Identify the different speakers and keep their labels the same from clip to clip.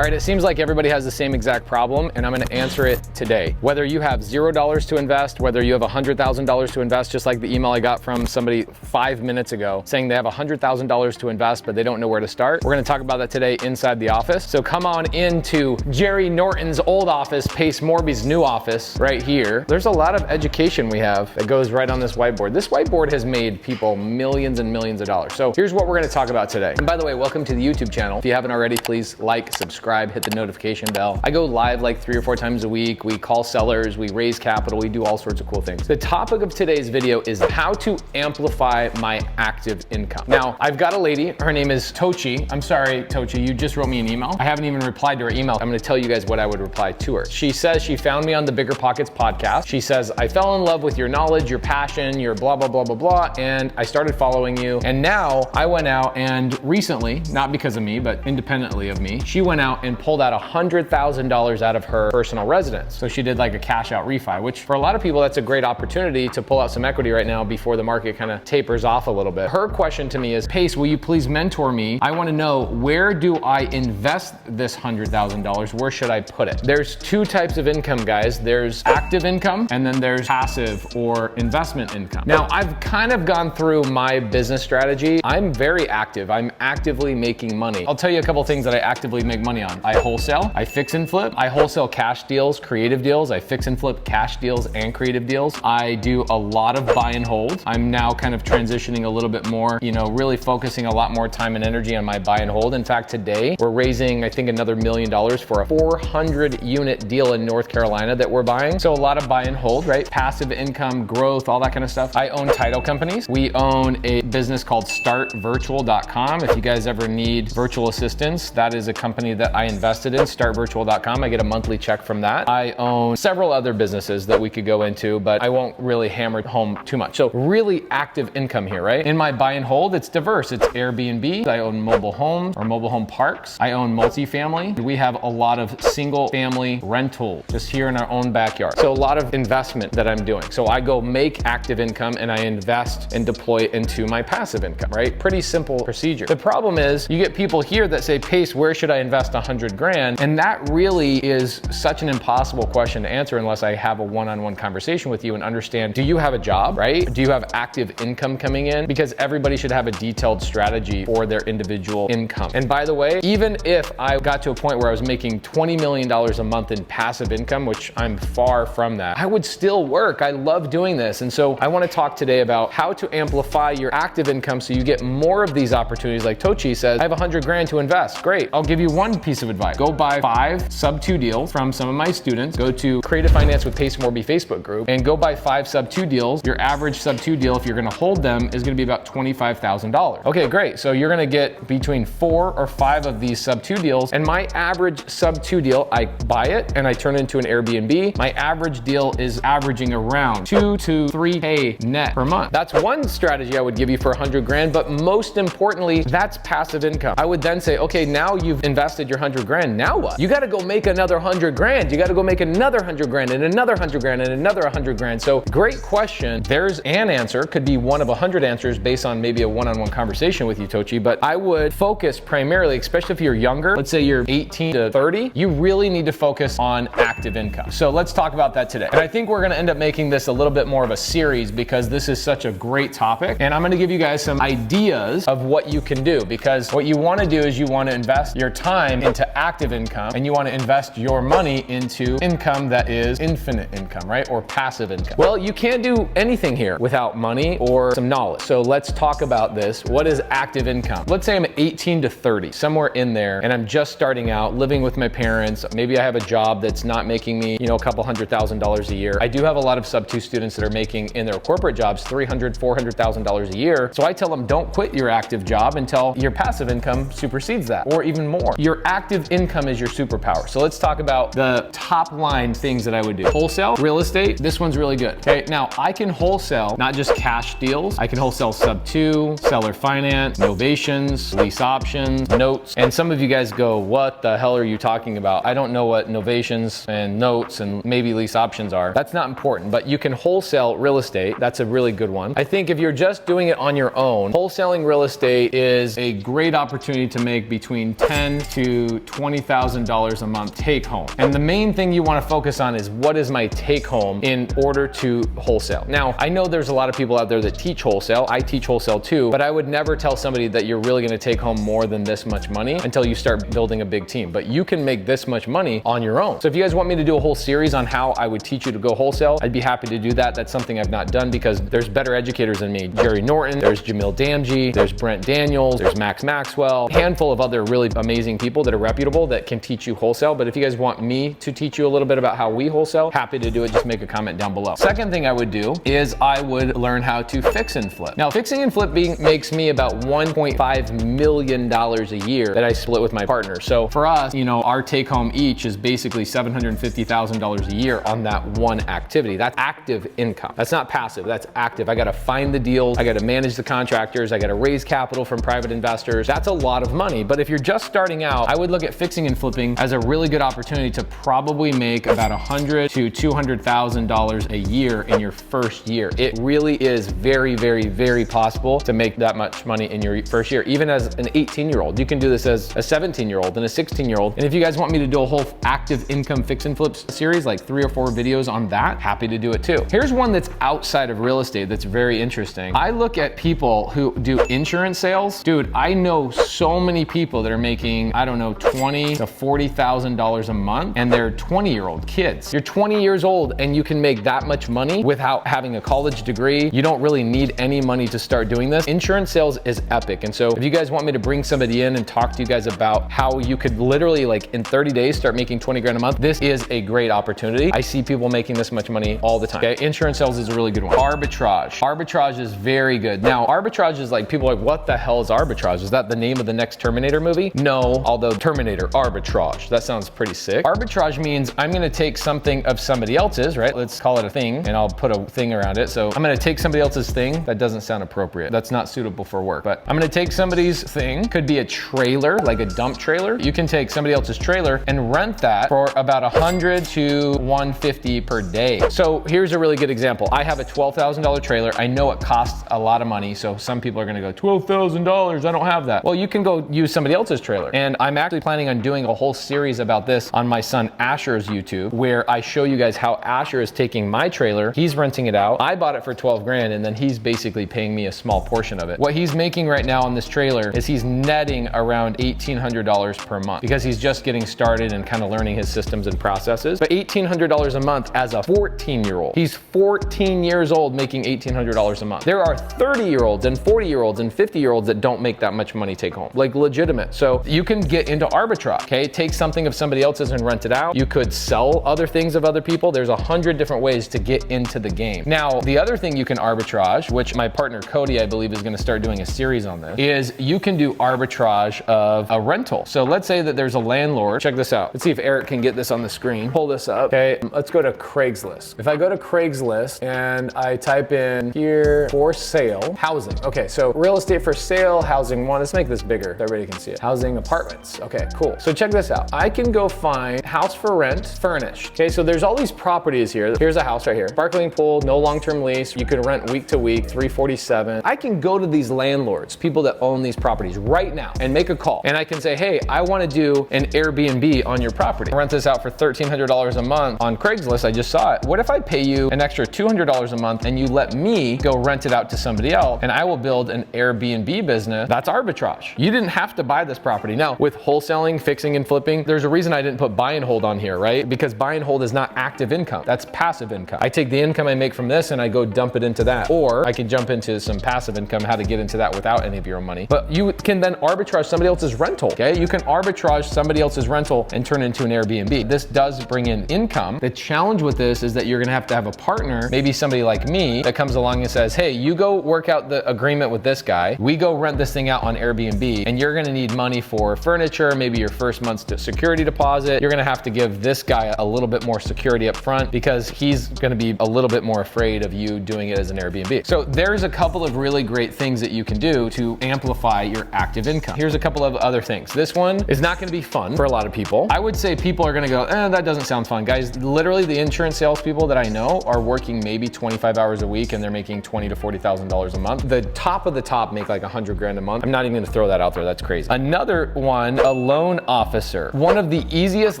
Speaker 1: All right, it seems like everybody has the same exact problem, and I'm gonna answer it today. Whether you have $0 to invest, whether you have $100,000 to invest, just like the email I got from somebody 5 minutes ago saying they have $100,000 to invest, but they don't know where to start. We're gonna talk about that today inside the office. So come on into Jerry Norton's old office, Pace Morby's new office right here. There's a lot of education we have that goes right on this whiteboard. This whiteboard has made people millions and millions of dollars. So here's what we're gonna talk about today. And by the way, welcome to the YouTube channel. If you haven't already, please like, subscribe, hit the notification bell. I go live like 3 or 4 times a week. We call sellers, we raise capital, we do all sorts of cool things. The topic of today's video is how to amplify my active income. Now, I've got a lady, her name is Tochi. I'm sorry, Tochi, you just wrote me an email. I haven't even replied to her email. I'm gonna tell you guys what I would reply to her. She says she found me on the Bigger Pockets podcast. She says, I fell in love with your knowledge, your passion, your blah, blah, blah, blah, blah, and I started following you. And now I went out and recently, not because of me, but independently of me, she went out and pulled out $100,000 out of her personal residence. So she did like a cash out refi, which for a lot of people, that's a great opportunity to pull out some equity right now before the market kind of tapers off a little bit. Her question to me is, Pace, will you please mentor me? I want to know, where do I invest this $100,000? Where should I put it? There's 2 types of income, guys. There's active income and then there's passive or investment income. Now, I've kind of gone through my business strategy. I'm very active. I'm actively making money. I'll tell you a couple things that I actively make money on. I wholesale, I fix and flip, I wholesale cash deals, creative deals, I fix and flip cash deals and creative deals. I do a lot of buy and hold. I'm now kind of transitioning a little bit more, really focusing a lot more time and energy on my buy and hold. In fact, today we're raising, I think, another $1 million for a 400 unit deal in North Carolina that we're buying. So a lot of buy and hold, right? Passive income, growth, all that kind of stuff. I own title companies. We own a business called startvirtual.com. If you guys ever need virtual assistants, that is a company that I invested in, startvirtual.com. I get a monthly check from that. I own several other businesses that we could go into, but I won't really hammer it home too much. So really active income here, right? In my buy and hold, it's diverse. It's Airbnb. I own mobile homes or mobile home parks. I own multifamily. We have a lot of single family rental just here in our own backyard. So a lot of investment that I'm doing. So I go make active income and I invest and deploy it into my passive income, right? Pretty simple procedure. The problem is you get people here that say, Pace, where should I invest 100 grand? And that really is such an impossible question to answer unless I have a one-on-one conversation with you and understand, do you have a job, right? Do you have active income coming in? Because everybody should have a detailed strategy for their individual income. And by the way, even if I got to a point where I was making $20 million a month in passive income, which I'm far from that, I would still work. I love doing this. And so I want to talk today about how to amplify your active income so you get more of these opportunities. Like Tochi says, I have 100 grand to invest. Great. I'll give you one piece of advice. Go buy 5 sub-2 deals from some of my students. Go to Creative Finance with Pace Morby Facebook group and go buy 5 sub-2 deals. Your average sub-2 deal, if you're going to hold them, is going to be about $25,000. Okay, great. So you're going to get between 4 or 5 of these sub-2 deals. And my average sub-2 deal, I buy it and I turn it into an Airbnb. My average deal is averaging around 2 to 3K net per month. That's one strategy I would give you for 100 grand, but most importantly, that's passive income. I would then say, okay, now you've invested your 100 grand. Now what? You got to go make another 100 grand. You got to go make another 100 grand and another 100 grand and another 100 grand. So great question. There's an answer, could be one of 100 answers based on maybe a one-on-one conversation with you, Tochi, but I would focus primarily, especially if you're younger, let's say you're 18 to 30, you really need to focus on active income. So let's talk about that today. And I think we're going to end up making this a little bit more of a series because this is such a great topic. And I'm going to give you guys some ideas of what you can do, because what you want to do is you want to invest your time into active income and you want to invest your money into income that is infinite income, right? Or passive income. Well, you can't do anything here without money or some knowledge. So let's talk about this. What is active income? Let's say I'm 18 to 30, somewhere in there, and I'm just starting out living with my parents. Maybe I have a job that's not making me, a couple $100,000 a year. I do have a lot of sub-2 students that are making in their corporate jobs $300,000, $400,000 a year. So I tell them, don't quit your active job until your passive income supersedes that, or even more. Your active income is your superpower. So let's talk about the top line things that I would do. Wholesale, real estate, this one's really good. Okay, now I can wholesale not just cash deals, I can wholesale sub-2, seller finance, novations, lease options, notes. And some of you guys go, what the hell are you talking about? I don't know what novations and notes and maybe lease options are. That's not important, but you can wholesale real estate. That's a really good one. I think if you're just doing it on your own, wholesaling real estate is a great opportunity to make between 10 to to $20,000 a month take home. And the main thing you want to focus on is what is my take home in order to wholesale. Now, I know there's a lot of people out there that teach wholesale. I teach wholesale too, but I would never tell somebody that you're really going to take home more than this much money until you start building a big team. But you can make this much money on your own. So if you guys want me to do a whole series on how I would teach you to go wholesale, I'd be happy to do that. That's something I've not done because there's better educators than me. Gary Norton, there's Jamil Damji, there's Brent Daniels, there's Max Maxwell, a handful of other really amazing people that are reputable that can teach you wholesale. But if you guys want me to teach you a little bit about how we wholesale, happy to do it. Just make a comment down below. Second thing I would do is I would learn how to fix and flip. Now, fixing and flipping makes me about $1.5 million a year that I split with my partner. So for us, you know, our take home each is basically $750,000 a year on that one activity. That's active income. That's not passive, that's active. I gotta find the deals, I gotta manage the contractors, I gotta raise capital from private investors. That's a lot of money. But if you're just starting out, I would look at fixing and flipping as a really good opportunity to probably make about $100,000 to $200,000 a year in your first year. It really is very, very, very possible to make that much money in your first year, even as an 18-year-old. You can do this as a 17-year-old and a 16-year-old. And if you guys want me to do a whole active income fix and flips series, like 3 or 4 videos on that, happy to do it too. Here's one that's outside of real estate that's very interesting. I look at people who do insurance sales. Dude, I know so many people that are making, I don't know, $20,000 to $40,000 a month, and they're 20-year-old kids. You're 20 years old and you can make that much money without having a college degree. You don't really need any money to start doing this. Insurance sales is epic. And so if you guys want me to bring somebody in and talk to you guys about how you could literally, like, in 30 days start making 20 grand a month, this is a great opportunity. I see people making this much money all the time. Okay, insurance sales is a really good one. Arbitrage. Arbitrage is very good. Now, arbitrage is like, people are like, what the hell is arbitrage? Is that the name of the next Terminator movie? No, although Terminator, arbitrage. That sounds pretty sick. Arbitrage means I'm gonna take something of somebody else's, right? Let's call it a thing, and I'll put a thing around it. So I'm gonna take somebody else's thing. That doesn't sound appropriate. That's not suitable for work, but I'm gonna take somebody's thing. Could be a trailer, like a dump trailer. You can take somebody else's trailer and rent that for about $100 to $150 per day. So here's a really good example. I have a $12,000 trailer. I know it costs a lot of money, so some people are gonna go, $12,000, I don't have that. Well, you can go use somebody else's trailer. And I'm actually planning on doing a whole series about this on my son Asher's YouTube, where I show you guys how Asher is taking my trailer, he's renting it out. I bought it for 12 grand, and then he's basically paying me a small portion of it. What he's making right now on this trailer is he's netting around $1,800 per month because he's just getting started and kind of learning his systems and processes. But $1,800 a month as a 14-year-old. He's 14 years old making $1,800 a month. There are 30-year-olds and 40-year-olds and 50-year-olds that don't make that much money take home, like legitimate. So you can get into arbitrage, okay? Take something of somebody else's and rent it out. You could sell other things of other people. There's 100 different ways to get into the game. Now, the other thing you can arbitrage, which my partner Cody, I believe, is gonna start doing a series on this, is you can do arbitrage of a rental. So let's say that there's a landlord. Check this out. Let's see if Eric can get this on the screen. Pull this up, okay? Let's go to Craigslist. If I go to Craigslist and I type in here, for sale, housing. Okay, so real estate for sale, housing one. Let's make this bigger so everybody can see it. Housing apartments. Okay, cool. So check this out. I can go find house for rent, furnished. Okay, so there's all these properties here. Here's a house right here. Sparkling pool, no long-term lease. You can rent week to week, $347. I can go to these landlords, people that own these properties right now, and make a call. And I can say, hey, I want to do an Airbnb on your property. Rent this out for $1,300 a month on Craigslist. I just saw it. What if I pay you an extra $200 a month and you let me go rent it out to somebody else, and I will build an Airbnb business? That's arbitrage. You didn't have to buy this property. Now, with wholesaling, fixing and flipping, there's a reason I didn't put buy and hold on here, right? Because buy and hold is not active income. That's passive income. I take the income I make from this and I go dump it into that. Or I can jump into some passive income, how to get into that without any of your own money. But you can then arbitrage somebody else's rental, okay? You can arbitrage somebody else's rental and turn it into an Airbnb. This does bring in income. The challenge with this is that you're gonna have to have a partner, maybe somebody like me, that comes along and says, hey, you go work out the agreement with this guy. We go rent this thing out on Airbnb, and you're gonna need money for furniture, maybe your first month's security deposit. You're gonna have to give this guy a little bit more security up front because he's gonna be a little bit more afraid of you doing it as an Airbnb. So there's a couple of really great things that you can do to amplify your active income. Here's a couple of other things. This one is not gonna be fun for a lot of people. I would say people are gonna go, that doesn't sound fun. Guys, literally the insurance salespeople that I know are working maybe 25 hours a week and they're making $20,000 to $40,000 a month. The top of the top make like 100 grand a month. I'm not even gonna throw that out there, that's crazy. Another one a loan officer. One of the easiest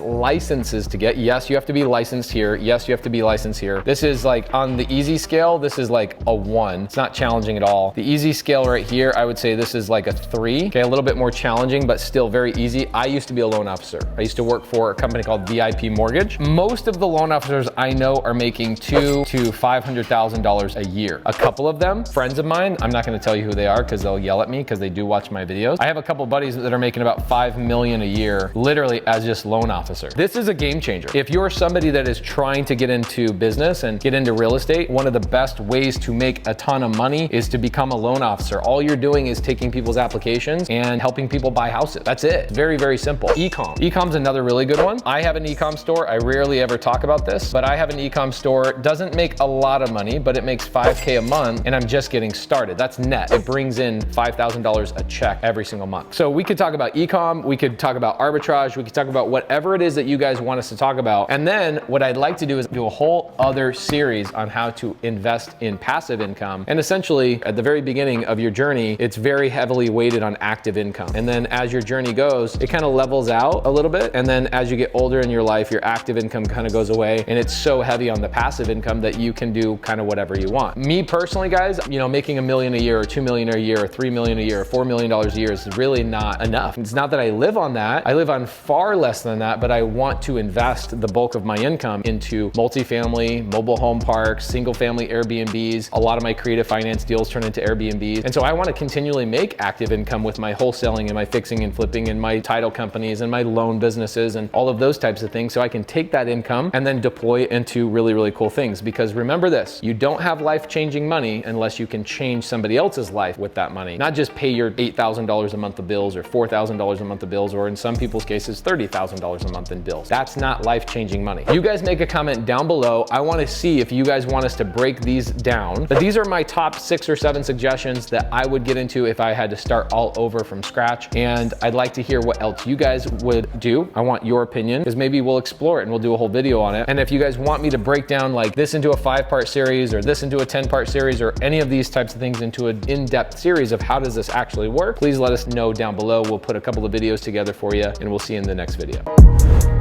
Speaker 1: licenses to get. Yes, you have to be licensed here. Yes, you have to be licensed here. This is like on the easy scale, this is like a 1. It's not challenging at all. The easy scale right here, I would say this is like a 3. Okay, a little bit more challenging, but still very easy. I used to be a loan officer. I used to work for a company called VIP Mortgage. Most of the loan officers I know are making $200,000 to $500,000 a year. A couple of them, friends of mine, I'm not gonna tell you who they are because they'll yell at me because they do watch my videos. I have a couple buddies that are making about $5 million a year, literally as just loan officer. This is a game changer. If you're somebody that is trying to get into business and get into real estate, one of the best ways to make a ton of money is to become a loan officer. All you're doing is taking people's applications and helping people buy houses. That's it. Very, very simple. E-com. E-com's another really good one. I have an e-com store. I rarely ever talk about this, but I have an e-com store. Doesn't make a lot of money, but it makes $5K a month, and I'm just getting started. That's net. It brings in $5,000 a check every single month. So we could talk about e-com, we could talk about arbitrage, we could talk about whatever it is that you guys want us to talk about. And then what I'd like to do is do a whole other series on how to invest in passive income. And essentially, at the very beginning of your journey, it's very heavily weighted on active income. And then as your journey goes, it kind of levels out a little bit. And then as you get older in your life, your active income kind of goes away. And it's so heavy on the passive income that you can do kind of whatever you want. Me personally, guys, you know, making $1 million a year or $2 million a year or $3 million a year or $4 million a year is really not enough. It's not that I live on that. I live on far less than that, but I want to invest the bulk of my income into multifamily, mobile home parks, single family Airbnbs. A lot of my creative finance deals turn into Airbnbs. And so I want to continually make active income with my wholesaling and my fixing and flipping and my title companies and my loan businesses and all of those types of things. So I can take that income and then deploy it into really, really cool things. Because remember this, you don't have life-changing money unless you can change somebody else's life with that money. Not just pay your $8,000 a month of bills or $4,000 a month of bills, or in some people's cases, $30,000 a month in bills. That's not life-changing money. You guys make a comment down below. I want to see if you guys want us to break these down. But these are my top 6 or 7 suggestions that I would get into if I had to start all over from scratch. And I'd like to hear what else you guys would do. I want your opinion, because maybe we'll explore it and we'll do a whole video on it. And if you guys want me to break down like this into a 5-part series or this into a 10-part series or any of these types of things into an in-depth series of how does this actually work, please let us know down below. We'll put a couple of videos together for you, and we'll see you in the next video.